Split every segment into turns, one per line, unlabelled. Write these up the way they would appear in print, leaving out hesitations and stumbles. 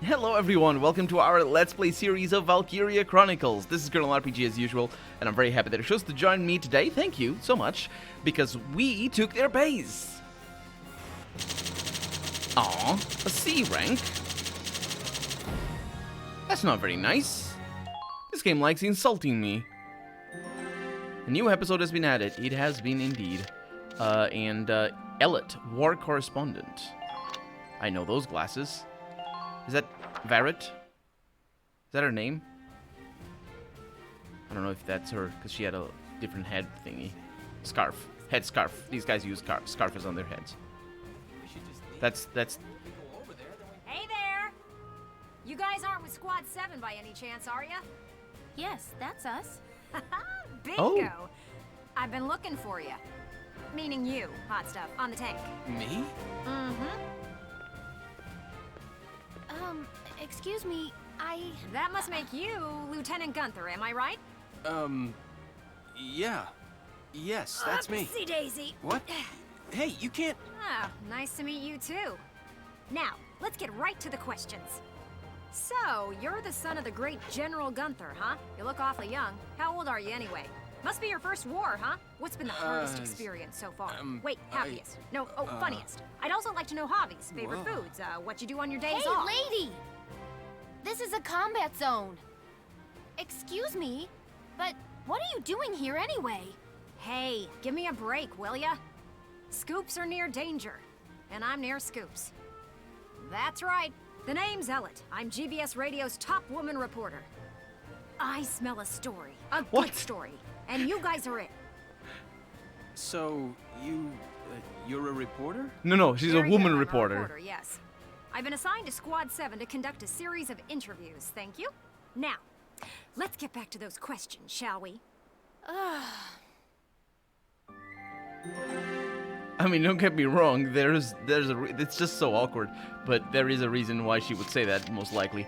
Hello everyone, welcome to our Let's Play series of Valkyria Chronicles. This is Colonel RPG as usual, and I'm very happy that you chose to join me today. Thank you so much, because we took their base. Aw, a C rank? That's not very nice. This game likes insulting me. A new episode has been added. It has been indeed. Ellet, War Correspondent. I know those glasses. Is that Varret? Is that her name? I don't know if that's her, because she had a different head thingy. Scarf. Head scarf. These guys use scarfs on their heads. That's...
Hey there! You guys aren't with Squad 7 by any chance, are ya?
Yes, that's us.
Bingo!
Oh.
I've been looking for you. Meaning you, hot stuff, on the tank.
Me?
Excuse me,
That must make you Lieutenant Gunther, am I right?
Yeah. Yes, that's me.
Upsy daisy.
What? Hey, you can't...
Ah, nice to meet you too. Now, let's get right to the questions. So, you're the son of the great General Gunther, huh? You look awfully young. How old are you anyway? Must be your first war, huh? What's been the hardest experience so far? Wait, happiest. Funniest. I'd also like to know hobbies, favorite foods, what you do on your days
Hey,
off.
lady! This is a combat zone. Excuse me, but what are you doing here anyway?
Hey, give me a break, will ya? Scoops are near danger, and I'm near scoops. That's right. The name's Ellet. I'm GBS Radio's top woman reporter. I smell a story. A good story. And you guys are it.
So, you're a reporter?
No, she's a
Very
woman
good, I'm a
reporter.
Yes. I've been assigned to Squad 7 to conduct a series of interviews, thank you. Now, let's get back to those questions, shall we?
I mean, don't get me wrong, it's just so awkward, but there is a reason why she would say that, most likely.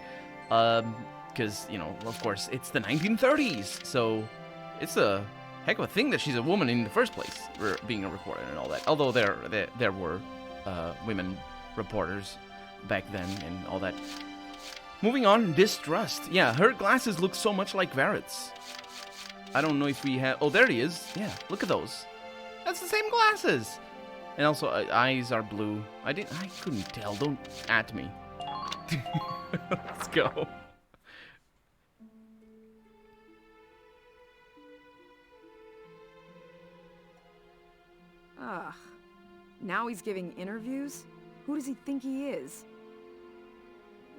Because, you know, of course, it's the 1930s, so it's a heck of a thing that she's a woman in the first place, being a reporter and all that. Although there were women reporters back then and all that. Moving on, Distrust. Yeah, her glasses look so much like Varret's. I don't know if we have... Oh, there he is. Yeah, look at those. That's the same glasses. And also, eyes are blue. I couldn't tell. Don't at me. Let's go.
Ugh. Now he's giving interviews? Who does he think he is?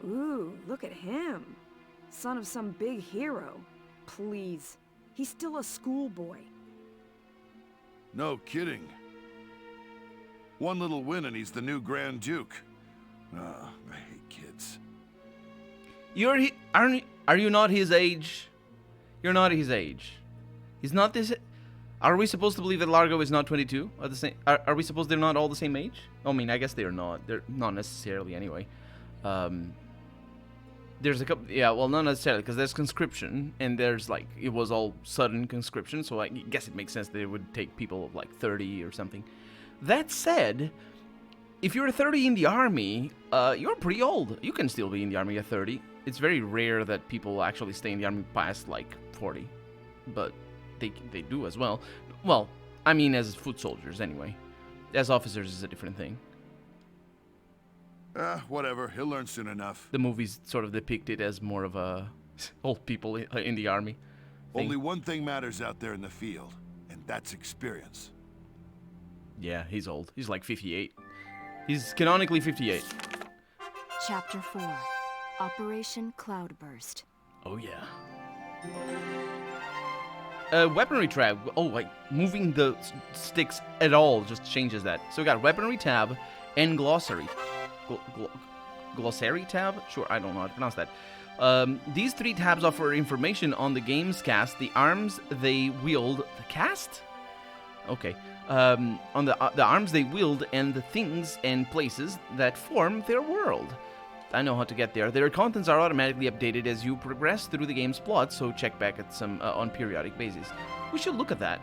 Ooh, look at him. Son of some big hero. Please. He's still a schoolboy.
No kidding. One little win and he's the new Grand Duke. Ah, I hate kids.
Are you not his age? You're not his age. He's not this... Are we supposed to believe that Largo is not 22? Are we supposed they're not all the same age? I mean, I guess they're not. They're not necessarily anyway. There's a couple... Yeah, well, not necessarily, because there's conscription, and there's, like, it was all sudden conscription, so I guess it makes sense that it would take people of, like, 30 or something. That said, if you're 30 in the army, you're pretty old. You can still be in the army at 30. It's very rare that people actually stay in the army past, like, 40. But they do as well. Well, I mean, as foot soldiers, anyway. As officers is a different thing.
Whatever. He'll learn soon enough.
The movies sort of depict it as more of a old people in the army thing.
Only one thing matters out there in the field, and that's experience.
Yeah, he's old. He's like 58. He's canonically 58.
Chapter 4. Operation Cloudburst.
Oh, yeah. Weaponry tab. Oh, like, moving the sticks at all just changes that. So we got weaponry tab and glossary. Glossary tab? Sure, I don't know how to pronounce that. These three tabs offer information on the game's cast, the arms they wield. The cast? Okay. On the arms they wield and the things and places that form their world. I know how to get there. Their contents are automatically updated as you progress through the game's plot, so check back at some on periodic basis. We should look at that.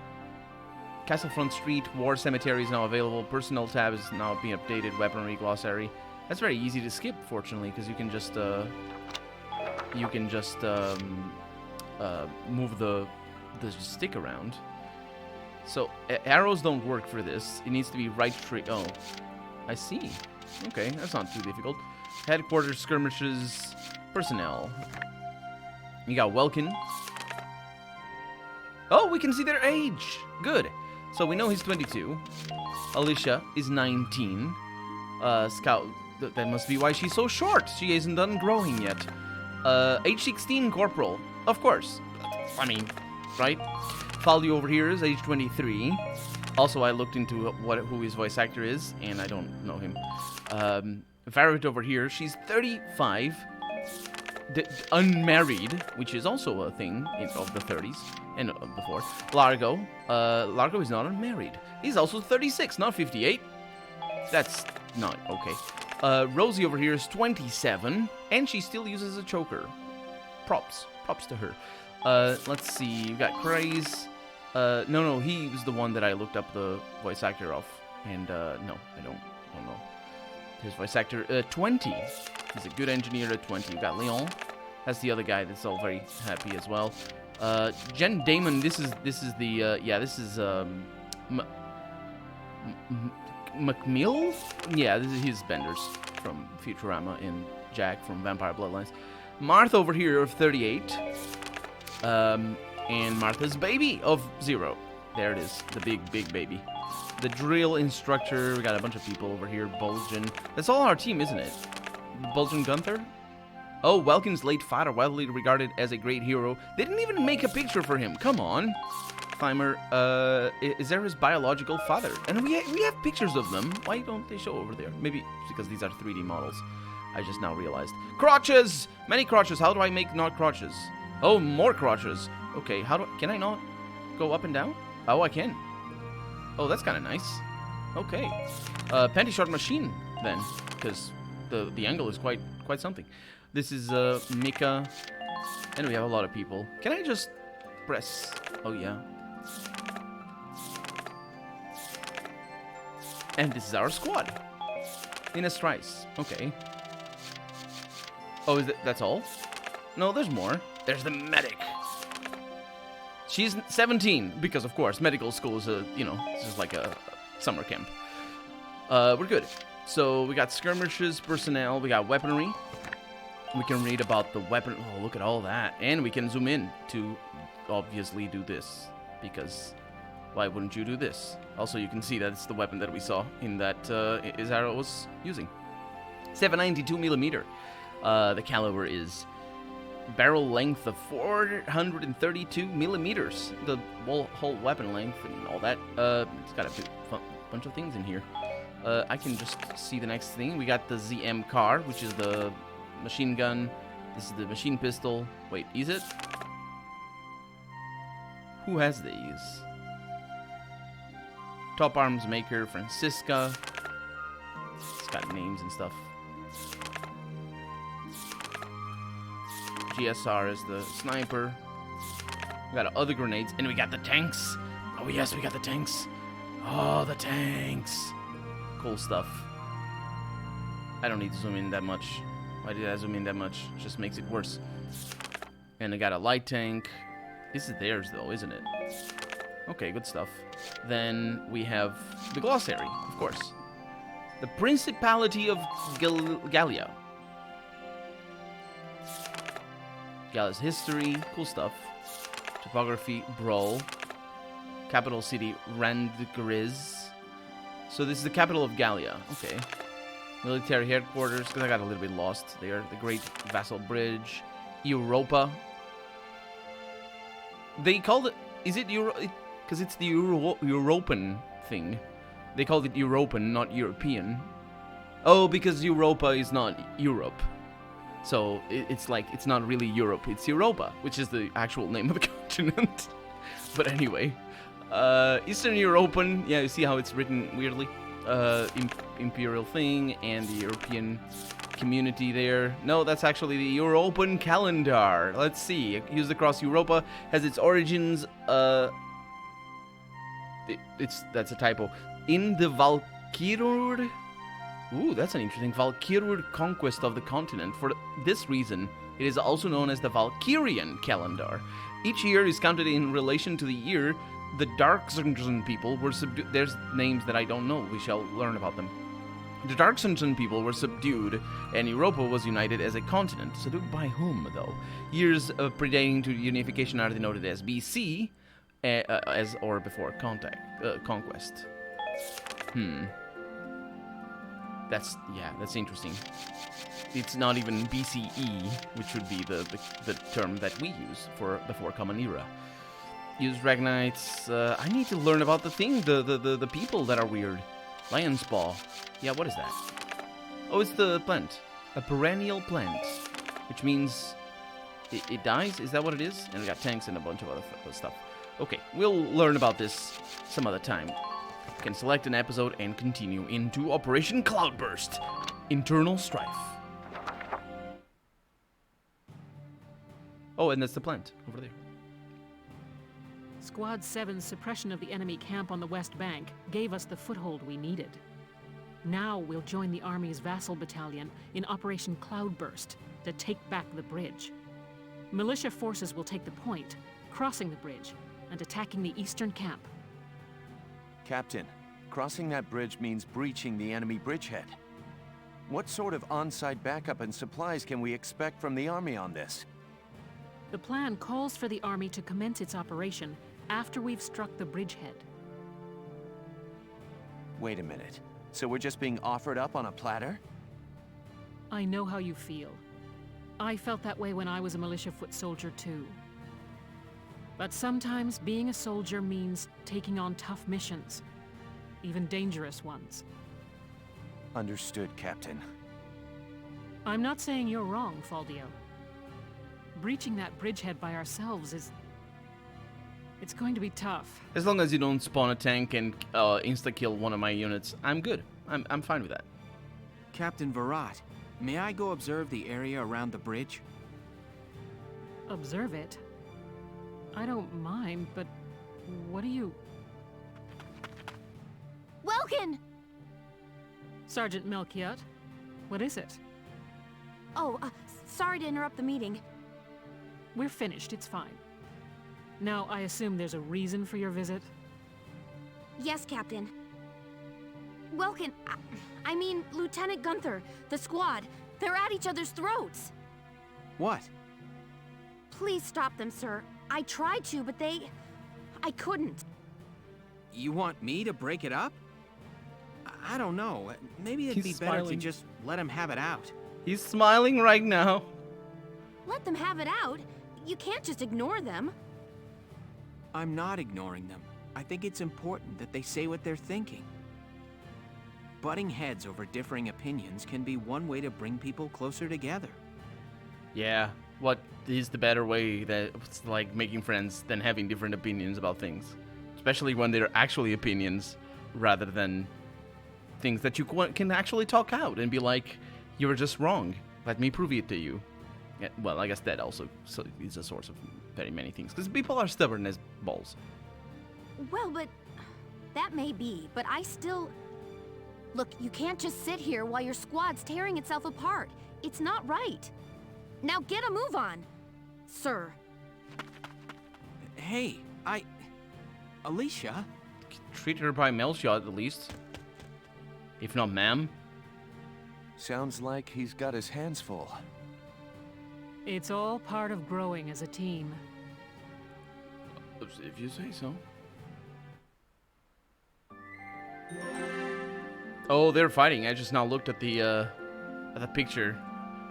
Castlefront Street War Cemetery is now available. Personnel tab is now being updated. Weaponry glossary. That's very easy to skip, fortunately, because you can just move the stick around. So arrows don't work for this. It needs to be right trigger. Oh, I see. Okay, that's not too difficult. Headquarters, skirmishes, personnel. You got Welkin. Oh, we can see their age. Good. So we know he's 22. Alicia is 19. Scout. That must be why she's so short. She isn't done growing yet. Age 16, Corporal. Of course. I mean, right? Faldi over here is age 23. Also, I looked into who his voice actor is, and I don't know him. Varrot over here, she's 35. Unmarried, which is also a thing of the 30s and before. Largo. Largo is not unmarried. He's also 36, not 58. That's not okay. Rosie over here is 27, and she still uses a choker. Props to her. Let's see, we've got Craze. No, he was the one that I looked up the voice actor of, and no, I don't know. His voice actor, 20. He's a good engineer at 20. We've got Leon. That's the other guy that's all very happy as well. Jen Damon, this is McMill? Yeah, this is his Benders from Futurama and Jack from Vampire Bloodlines. Martha over here of 38. And Martha's baby of 0. There it is, the big baby. The drill instructor, we got a bunch of people over here. Bulgin. That's all our team, isn't it? Bulgin Gunther? Oh, Welkin's late father, widely regarded as a great hero. They didn't even make a picture for him. Come on. Climber, is there his biological father? And we have pictures of them. Why don't they show over there? Maybe it's because these are 3D models. I just now realized. Crotches! Many crotches. How do I make not crotches? Oh, more crotches. Okay, can I not go up and down? Oh, I can. Oh, that's kind of nice. Okay. Panty short machine, then, because the angle is quite something. This is Mika, and we have a lot of people. Can I just press? Oh yeah. And this is our squad. Ines Trice. Okay. Oh, that's all? No, there's more. There's the medic. She's 17, because of course, medical school is it's just like a summer camp. We're good. So we got skirmishes, personnel, we got weaponry. We can read about the weapon. Oh, look at all that. And we can zoom in to obviously do this, because why wouldn't you do this? Also, you can see that it's the weapon that we saw in that Izaro was using. 792 millimeter. The caliber is barrel length of 432 millimeters. The whole weapon length and all that. It's got a bunch of things in here. I can just see the next thing. We got the ZM car, which is the machine gun. This is the machine pistol. Wait, is it? Who has these? Top arms maker, Francisca. It's got names and stuff. GSR is the sniper. We got other grenades, and we got the tanks. Oh yes, we got the tanks. Oh, the tanks. Cool stuff. I don't need to zoom in that much. Why did I zoom in that much? It just makes it worse. And I got a light tank. This is theirs though, isn't it? Okay, good stuff. Then we have the glossary, of course. The Principality of Gallia. Gallia's history, cool stuff. Topography, Brawl. Capital city, Randgriz. So this is the capital of Gallia. Okay. Military headquarters, because I got a little bit lost there. The Great Vassal Bridge. Europa. They called it... Is it Euro... Because it's the European thing. They called it European, not European. Oh, because Europa is not Europe. So it's like, it's not really Europe. It's Europa, which is the actual name of the continent. But anyway. Eastern European, yeah, you see how it's written weirdly? Imperial thing, and the European community there. No, that's actually the European calendar. Let's see. Used across Europa, has its origins, that's a typo. In the Valkyria Ooh, that's an interesting. Valkyria conquest of the continent. For this reason, it is also known as the Valkyrian calendar. Each year is counted in relation to the year the Darksungeon people were subdued. There's names that I don't know. We shall learn about them. The Darksungeon people were subdued, and Europa was united as a continent. Subdued by whom, though? Years predating to unification are denoted as BC, as or before conquest. That's interesting. It's not even BCE, which would be the term that we use for before Common Era. Use Ragnites. I need to learn about the people that are weird. Lion's Paw. Yeah, what is that? Oh, it's the plant. A perennial plant. Which means it dies? Is that what it is? And we got tanks and a bunch of other stuff. Okay, we'll learn about this some other time. We can select an episode and continue into Operation Cloudburst. Internal Strife. Oh, and that's the plant over there.
Squad 7's suppression of the enemy camp on the west bank gave us the foothold we needed. Now we'll join the Army's vassal battalion in Operation Cloudburst to take back the bridge. Militia forces will take the point, crossing the bridge and attacking the eastern camp.
Captain, crossing that bridge means breaching the enemy bridgehead. What sort of on-site backup and supplies can we expect from the Army on this?
The plan calls for the Army to commence its operation after we've struck the bridgehead.
Wait a minute. So we're just being offered up on a platter?
I know how you feel. I felt that way when I was a militia foot soldier too. But sometimes being a soldier means taking on tough missions, even dangerous ones.
Understood, Captain.
I'm not saying you're wrong, Faldio. Breaching that bridgehead by ourselves it's going to be tough.
As long as you don't spawn a tank and insta-kill one of my units, I'm good. I'm fine with that.
Captain Virat, may I go observe the area around the bridge?
Observe it? I don't mind, but what do you...
Welkin!
Sergeant Melchiot, what is it?
Oh, sorry to interrupt the meeting.
We're finished, it's fine. Now, I assume there's a reason for your visit?
Yes, Captain. Welkin, I mean, Lieutenant Gunther, the squad, they're at each other's throats.
What?
Please stop them, sir. I tried to, but I couldn't.
You want me to break it up? I don't know. Maybe it'd
He's
be better to
smiling.
just let him have it out.
He's smiling right now.
Let them have it out. You can't just ignore them.
I'm not ignoring them. I think it's important that they say what they're thinking. Butting heads over differing opinions can be one way to bring people closer together.
Yeah, what is the better way that it's like making friends than having different opinions about things? Especially when they're actually opinions rather than things that you can actually talk out and be like, you were just wrong. Let me prove it to you. Yeah, well, I guess that also is a source of very many things. Because people are stubborn as balls.
Well, but that may be, but I still... Look, you can't just sit here while your squad's tearing itself apart. It's not right. Now get a move on, sir.
Hey, Alicia?
Treat her by Melchiot at least. If not ma'am.
Sounds like he's got his hands full.
It's all part of growing as a team.
If you say so. Oh, they're fighting. I just now looked at the picture.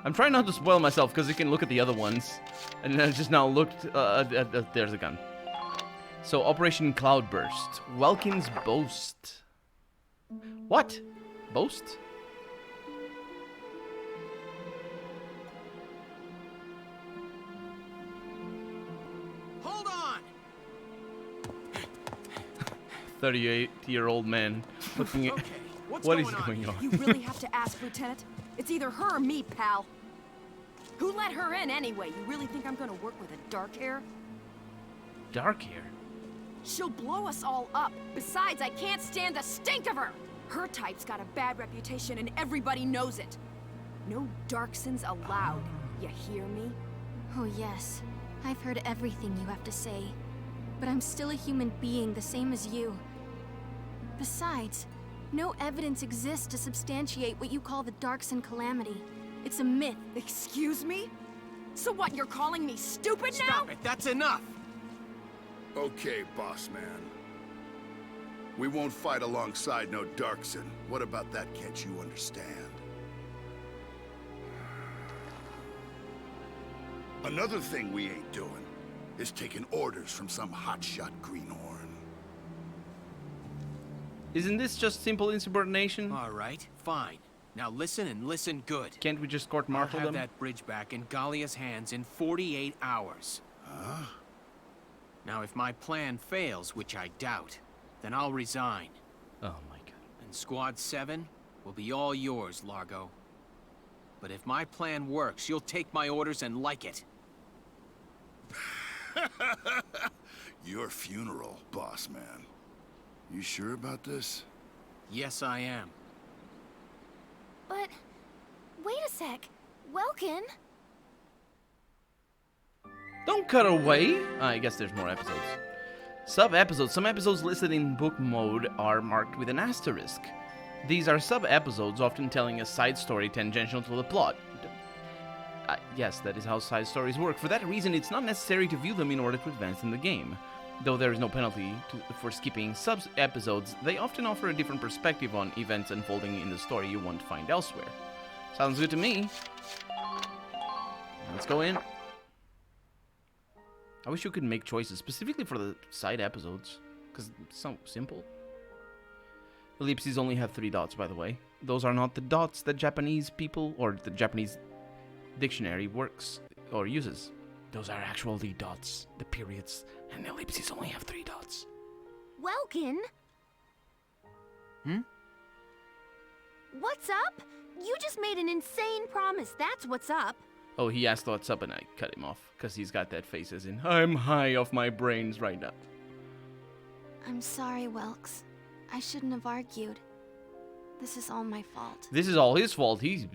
I'm trying not to spoil myself because you can look at the other ones. And I just now looked there's a gun. So, Operation Cloudburst. Welkin's Boast. What? Boast?
Hold on!
38-year-old man looking at...
Okay, what's
What is
going on?
going on?
You really have to ask, Lieutenant. It's either her or me, pal. Who let her in anyway? You really think I'm gonna work with a dark hair?
Dark hair?
She'll blow us all up. Besides, I can't stand the stink of her. Her type's got a bad reputation and everybody knows it. No Darksons allowed. You hear me?
Oh yes, I've heard everything you have to say. But I'm still a human being the same as you. Besides, no evidence exists to substantiate what you call the Darkson calamity. It's a myth.
Excuse me? So what, you're calling me stupid now?
Stop it, that's enough!
Okay, boss man. We won't fight alongside no Darkson. What about that, can't you understand? Another thing we ain't doing is taking orders from some hotshot greenhorn.
Isn't this just simple insubordination?
All right, fine. Now listen and listen good.
Can't we just
I'll
court-martial
have
them?
that bridge back in Gallia's hands in 48 hours.
Huh?
Now, if my plan fails, which I doubt, then I'll resign.
Oh my god.
And Squad 7 will be all yours, Largo. But if my plan works, you'll take my orders and like it.
Your funeral, boss man. You sure about this?
Yes, I am.
But... wait a sec. Welkin?
Don't cut away! I guess there's more episodes. Sub-episodes. Some episodes listed in book mode are marked with an asterisk. These are sub-episodes, often telling a side story tangential to the plot. Yes, that is how side stories work. For that reason, it's not necessary to view them in order to advance in the game. Though there is no penalty for skipping sub-episodes, they often offer a different perspective on events unfolding in the story you won't find elsewhere. Sounds good to me. Let's go in. I wish you could make choices, specifically for the side episodes, because it's so simple. Ellipses only have 3 dots, by the way. Those are not the dots that Japanese people, or the Japanese dictionary works, or uses. Those are actually dots, the periods, and ellipses only have 3 dots.
Welkin?
Hmm?
What's up? You just made an insane promise, that's what's up.
Oh, he asked what's up and I cut him off, because he's got that face as in, I'm high off my brains right now.
I'm sorry, Welks. I shouldn't have argued. This is all my fault.
This is all his fault. He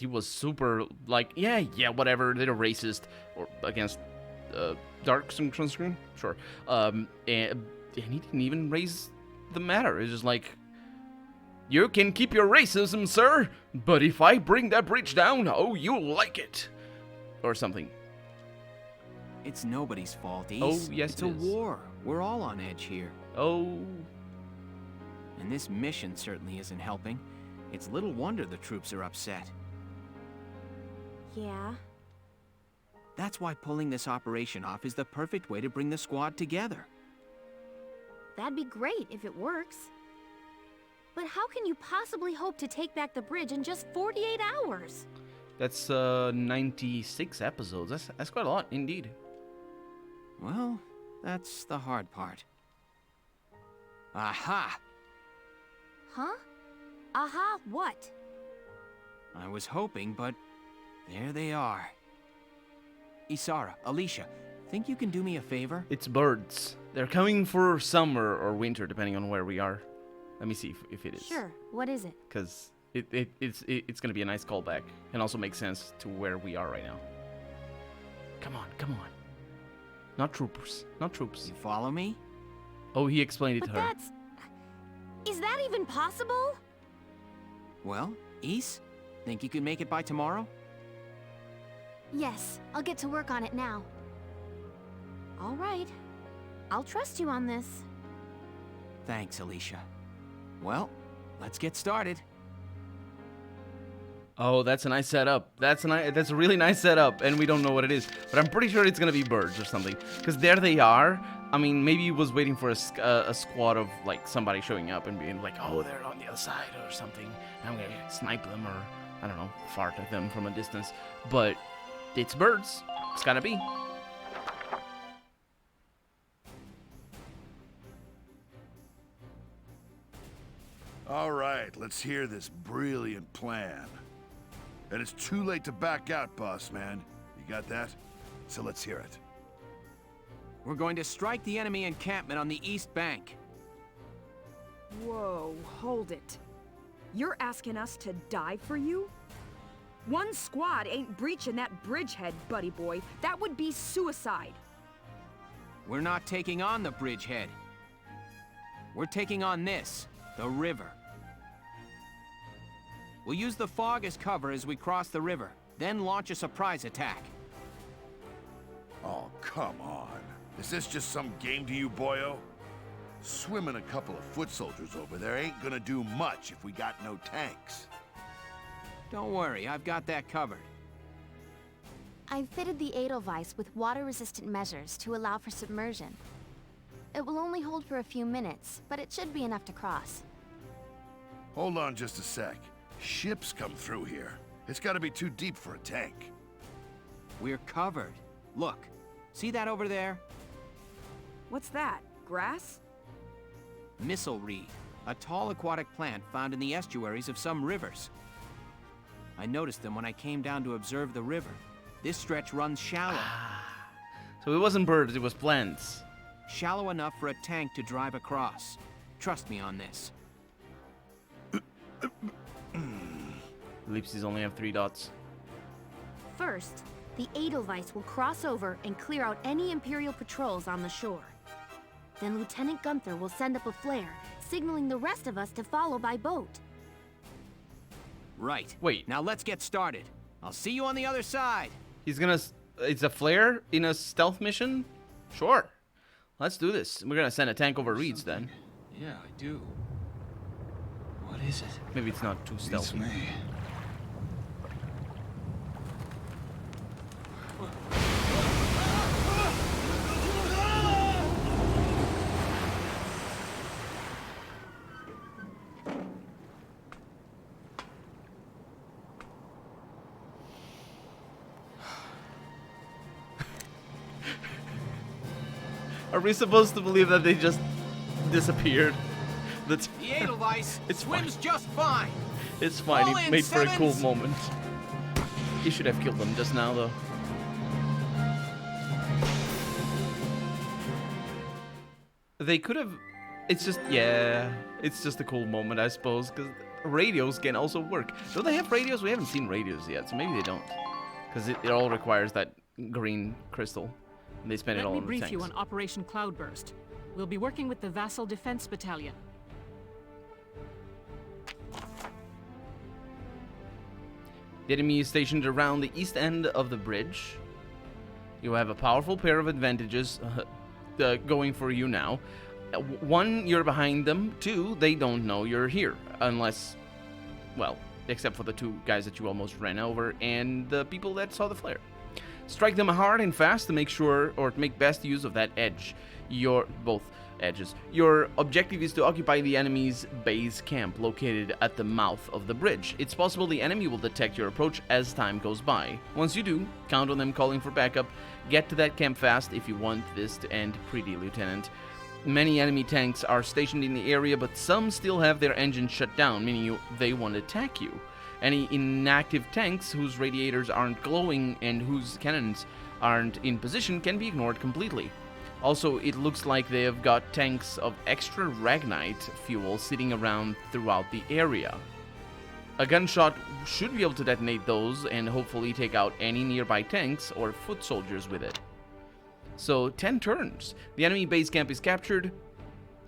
was super, like, yeah, whatever, they're racist, or against, dark sunscreen? Sure. And he didn't even raise the matter. It's just like, you can keep your racism, sir, but if I bring that bridge down, oh, you'll like it. Or something.
It's nobody's fault, Ace.
Oh, yes,
it's
it
a
is.
war. We're all on edge here.
Oh.
And this mission certainly isn't helping. It's little wonder the troops are upset.
Yeah?
That's why pulling this operation off is the perfect way to bring the squad together.
That'd be great if it works. But how can you possibly hope to take back the bridge in just 48 hours?
That's 96 episodes. That's quite a lot, indeed.
Well, that's the hard part. Aha!
Huh? Aha, what?
I was hoping, but there they are. Isara, Alicia, think you can do me a favor?
It's birds. They're coming for summer or winter, depending on where we are. Let me see if it is.
Sure, what is it?
Because it's going to be a nice callback and also make sense to where we are right now. Come on, come on. Not troopers, not troops.
You follow me?
Oh, he explained it
But
to her.
that's... Is that even possible?
Well, Ise, think you can make it by tomorrow?
Yes, I'll get to work on it now. All right. I'll trust you on this.
Thanks, Alicia. Well, let's get started.
Oh, that's a nice setup. That's a really nice setup, and we don't know what it is. But I'm pretty sure it's gonna be birds or something. Because there they are. I mean, maybe he was waiting for a squad of, like, somebody showing up and being like, oh, they're on the other side or something. And I'm gonna snipe them or, I don't know, fart at them from a distance. But it's birds. It's gotta be.
All right, let's hear this brilliant plan. And it's too late to back out, boss man. You got that? So let's hear it.
We're going to strike the enemy encampment on the east bank.
Whoa, hold it. You're asking us to die for you? One squad ain't breaching that bridgehead, buddy boy. That would be suicide.
We're not taking on the bridgehead. We're taking on this, the river. We'll use the fog as cover as we cross the river, then launch a surprise attack.
Oh, come on. Is this just some game to you, boyo? Swimming a couple of foot soldiers over there ain't gonna do much if we got no tanks.
Don't worry, I've got that covered.
I've fitted the Edelweiss with water-resistant measures to allow for submersion. It will only hold for a few minutes, but it should be enough to cross.
Hold on just a sec. Ships come through here. It's gotta be too deep for a tank.
We're covered. Look, see that over there?
What's that? Grass?
Missile reed, a tall aquatic plant found in the estuaries of some rivers. I noticed them when I came down to observe the river. This stretch runs shallow.
So it wasn't birds, it was plants.
Shallow enough for a tank to drive across. Trust me on this.
Ellipses only have 3 dots.
First, the Edelweiss will cross over and clear out any Imperial patrols on the shore. Then Lieutenant Gunther will send up a flare, signaling the rest of us to follow by boat.
Right.
Wait.
Now let's get started. I'll see you on the other side.
He's gonna... It's a flare in a stealth mission? Sure. Let's do this. We're gonna send a tank over reeds then.
Yeah, I do. What is it?
Maybe it's not too stealthy.
It's me.
Are we supposed to believe that they just disappeared?
The Edelweiss swims just fine.
It's fine.
All
He
in,
made for a cool
Sevens.
moment. He should have killed them just now, though. They could have... It's just... Yeah. It's just a cool moment, I suppose, because radios can also work. Don't they have radios? We haven't seen radios yet, so maybe they don't. Because it all requires that green crystal. And they spend it
Let
all
me
on the
brief
tanks.
you on Operation Cloudburst. We'll be working with the Vassal Defense Battalion.
The enemy is stationed around the east end of the bridge. You have a powerful pair of advantages going for you now. One, you're behind them. Two, they don't know you're here. Unless, well, except for the 2 guys that you almost ran over and the people that saw the flare. Strike them hard and fast to make sure, or to make best use of that edge. Both edges. Your objective is to occupy the enemy's base camp located at the mouth of the bridge. It's possible the enemy will detect your approach as time goes by. Once you do, count on them calling for backup. Get to that camp fast if you want this to end pretty, Lieutenant. Many enemy tanks are stationed in the area, but some still have their engines shut down, meaning they won't attack you. Any inactive tanks whose radiators aren't glowing and whose cannons aren't in position can be ignored completely. Also, it looks like they have got tanks of extra Ragnite fuel sitting around throughout the area. A gunshot should be able to detonate those and hopefully take out any nearby tanks or foot soldiers with it. So, 10 turns. The enemy base camp is captured,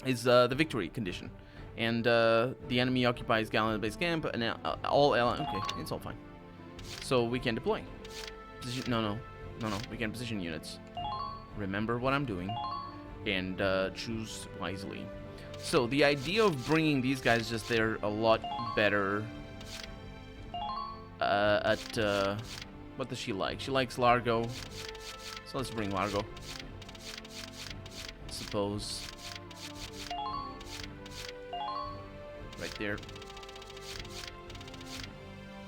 is the victory condition. And the enemy occupies Gallant base camp, and okay, it's all fine. So we can deploy. No, we can position units. Remember what I'm doing, and choose wisely. So the idea of bringing these guys just there a lot better what does she like? She likes Largo, so let's bring Largo. I suppose. Right there.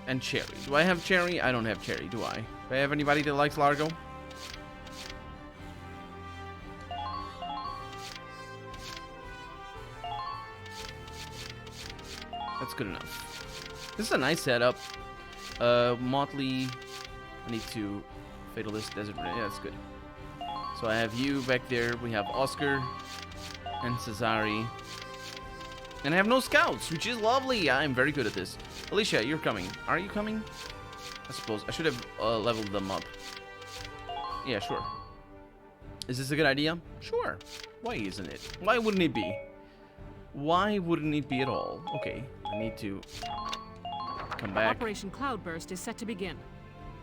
And Cherry. Do I have Cherry? I don't have Cherry, do I? Do I have anybody that likes Largo? That's good enough. This is a nice setup. Motley. I need to Fatalist Desert. Yeah, that's good. So I have you back there. We have Oscar and Cesari. And I have no scouts, which is lovely. I'm very good at this. Alicia, you're coming. Are you coming? I suppose. I should have leveled them up. Yeah, sure. Is this a good idea? Sure. Why isn't it? Why wouldn't it be? Why wouldn't it be at all? Okay, I need to come back.
Operation Cloudburst is set to begin.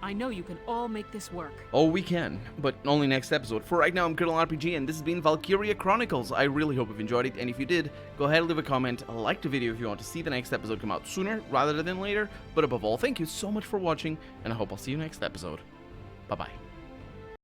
I know you can all make this work.
Oh, we can, but only next episode. For right now, I'm Colonel RPG, and this has been Valkyria Chronicles. I really hope you've enjoyed it, and if you did, go ahead and leave a comment, like the video if you want to see the next episode come out sooner rather than later. But above all, thank you so much for watching, and I hope I'll see you next episode. Bye-bye.